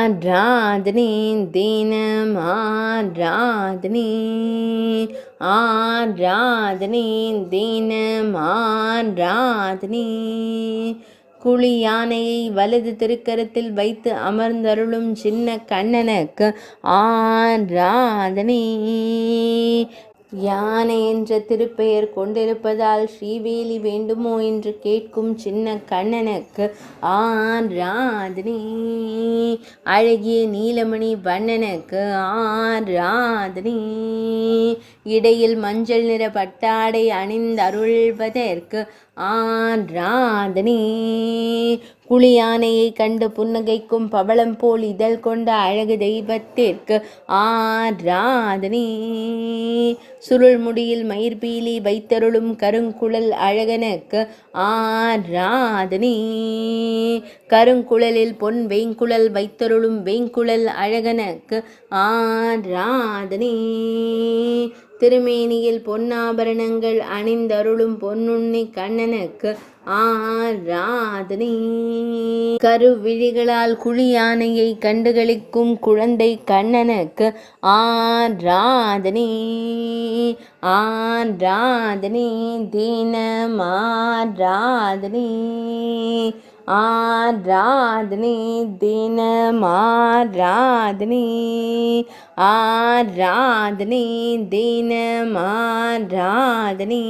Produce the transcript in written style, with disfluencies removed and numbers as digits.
ஆராதனை தினம் ஆராதனை ஆராதனை தினம் ஆராதனை குழி யானையை வலது திருக்கரத்தில் வைத்து அமர்ந்தருளும் சின்ன கண்ணனுக்கு ஆராதனை. யானை என்ற திருப்பெயர் கொண்டிருப்பதால் ஸ்ரீவேலி வேண்டுமோ என்று கேட்கும் சின்ன கண்ணனுக்கு ஆராதனை. அழகிய நீலமணி வண்ணனுக்கு ஆராதனை. இடையில் மஞ்சள் நிற பட்டாடை அணிந்தருள்வதற்கு ஆராதனை. குழியானையை கண்டு புன்னகைக்கும் பவளம் போல் இதழ் கொண்ட அழகு தெய்வத்திற்கு ஆராதனை. சுருள் முடியில் மயிர்பீலி வைத்தருளும் கருங்குழல் அழகனுக்கு ஆராதனை. கருங்குழலில் பொன் வேங்குழல் வைத்தருளும் வேங்குழல் அழகனுக்கு ஆராதனை. திருமேனியில் பொன்னாபரணங்கள் அணிந்தருளும் பொன்னுண்ணி கண்ணனுக்கு ஆராதனை. கருவிழிகளால் குழி யானையை கண்டுகளிக்கும் குழந்தை கண்ணனுக்கு ஆராதனை. ஆராதனை தினம் ஆராதனை ஆராதனை தினம் ஆராதனை ஆராதனை தினம் ஆராதனை.